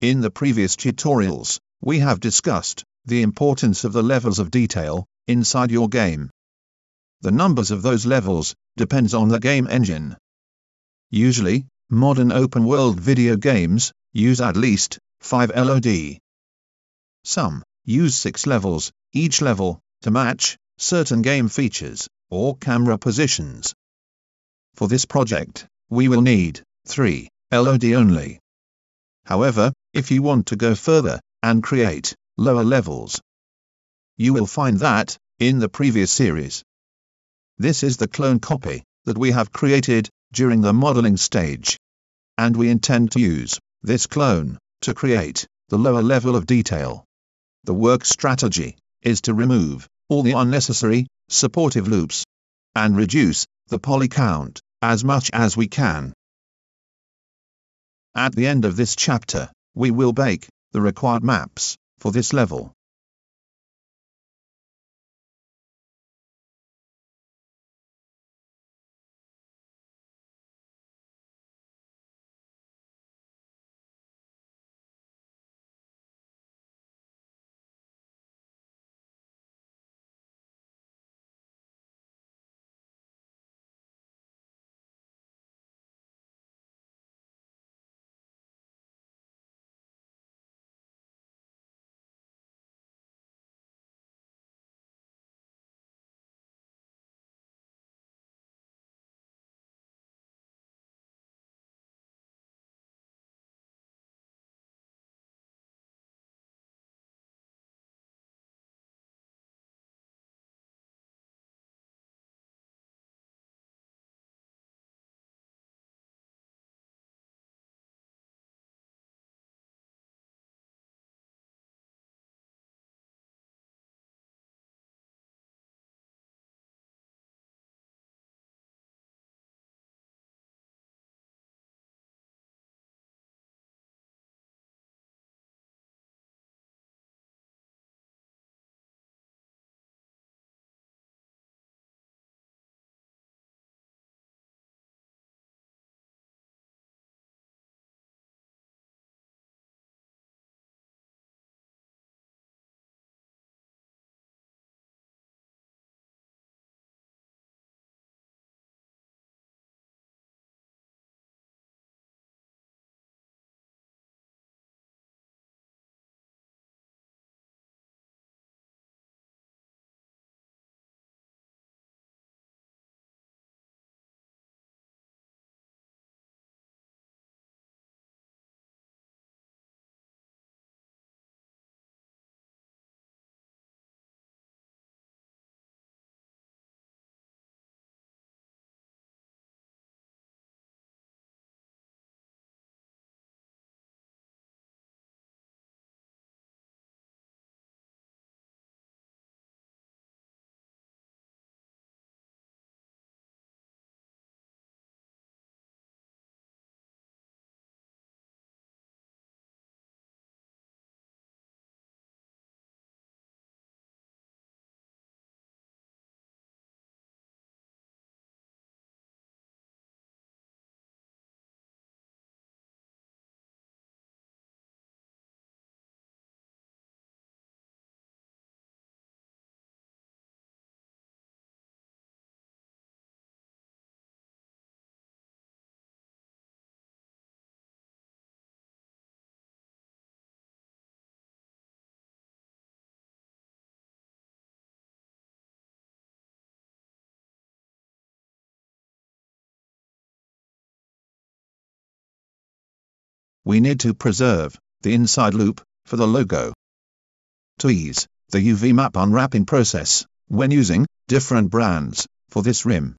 In the previous tutorials, we have discussed the importance of the levels of detail inside your game. The numbers of those levels depends on the game engine. Usually, modern open-world video games use at least 5 LOD. Some use 6 levels, each level, to match certain game features or camera positions. For this project, we will need 3 LOD only. However, if you want to go further and create lower levels, you will find that in the previous series. This is the clone copy that we have created during the modeling stage, and we intend to use this clone to create the lower level of detail. The work strategy is to remove all the unnecessary supportive loops and reduce the poly count as much as we can. At the end of this chapter, we will bake the required maps for this level. We need to preserve the inside loop for the logo to ease the UV map unwrapping process when using different brands for this rim.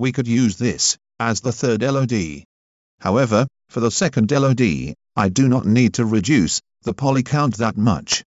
we could use this as the third LOD. However, for the second LOD, I do not need to reduce the poly count that much.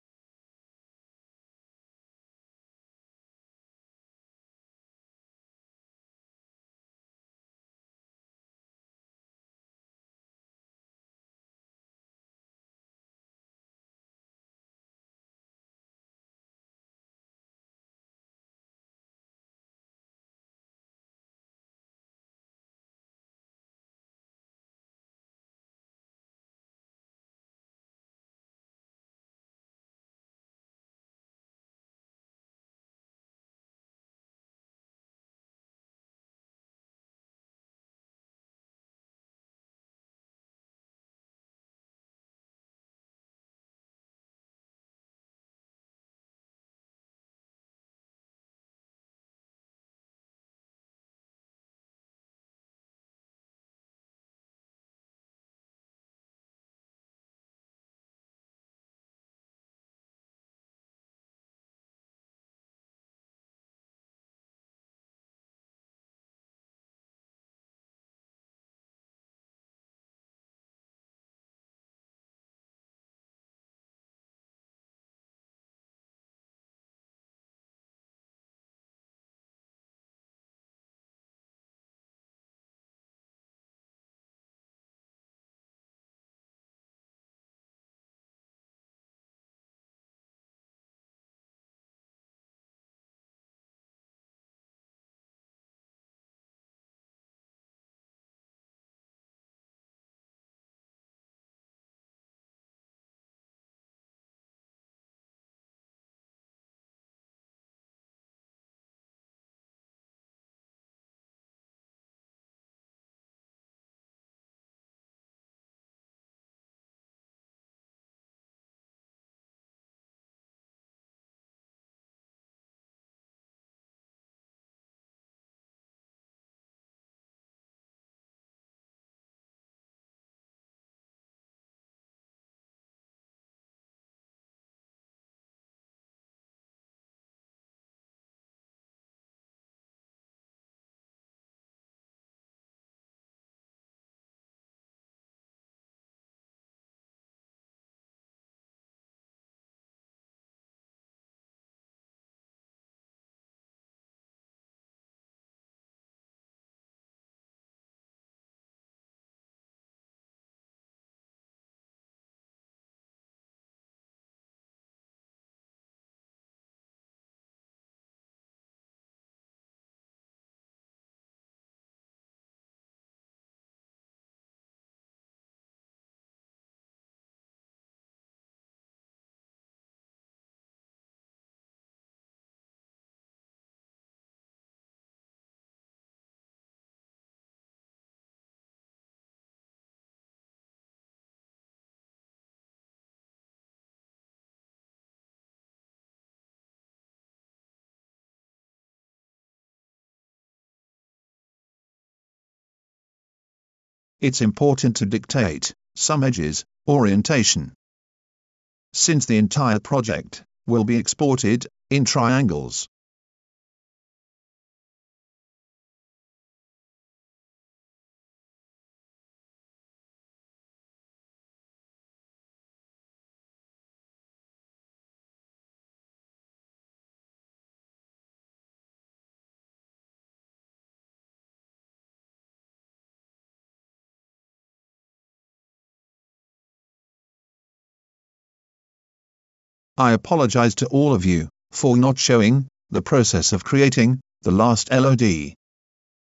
It's important to dictate some edges orientation, since the entire project will be exported in triangles. I apologize to all of you for not showing the process of creating the last LOD.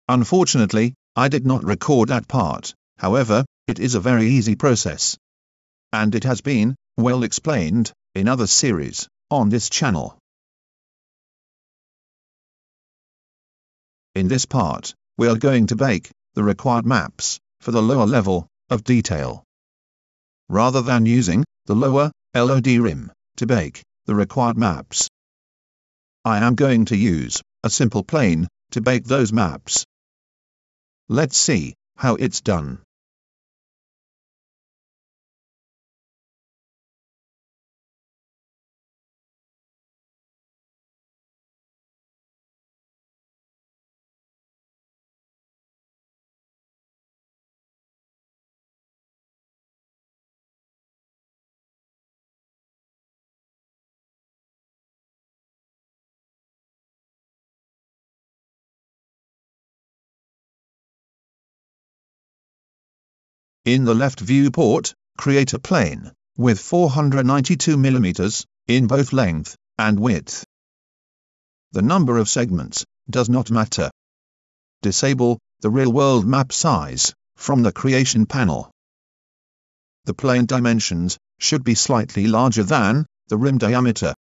Unfortunately, I did not record that part. However, it is a very easy process, and it has been well explained in other series on this channel. In this part, we are going to bake the required maps for the lower level of detail. Rather than using the lower LOD rim to bake the required maps, I am going to use a simple plane to bake those maps. Let's see how it's done. In the left viewport, create a plane with 492 mm in both length and width. The number of segments does not matter. Disable the real-world map size from the creation panel. The plane dimensions should be slightly larger than the rim diameter.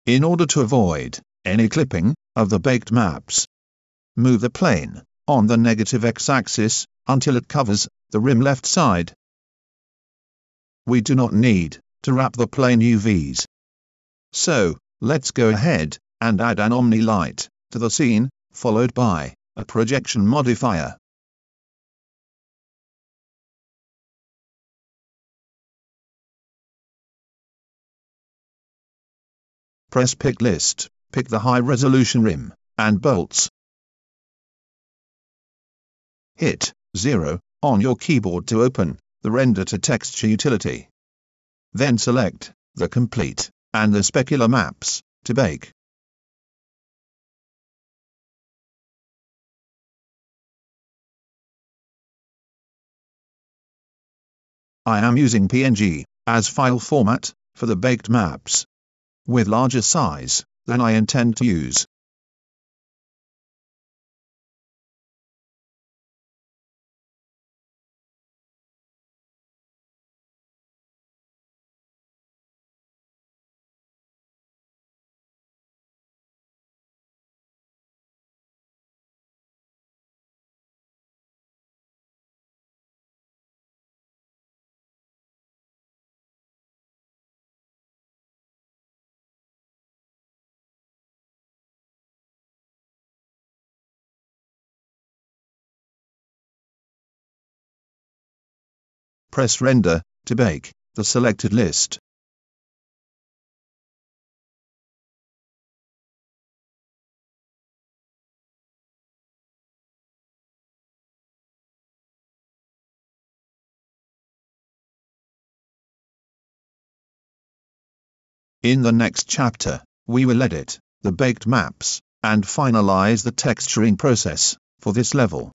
In order to avoid any clipping of the baked maps, move the plane on the negative x-axis until it covers the rim left side. We do not need to wrap the plane UVs. So, let's go ahead and add an Omni light to the scene, followed by a projection modifier. Press Pick List, pick the high-resolution rim and bolts. Hit 0 on your keyboard to open the Render to Texture utility. Then select the Complete and the Specular maps to bake. I am using PNG as file format for the baked maps, with larger size than I intend to use. Press Render to bake the selected list. In the next chapter, we will edit the baked maps and finalize the texturing process for this level.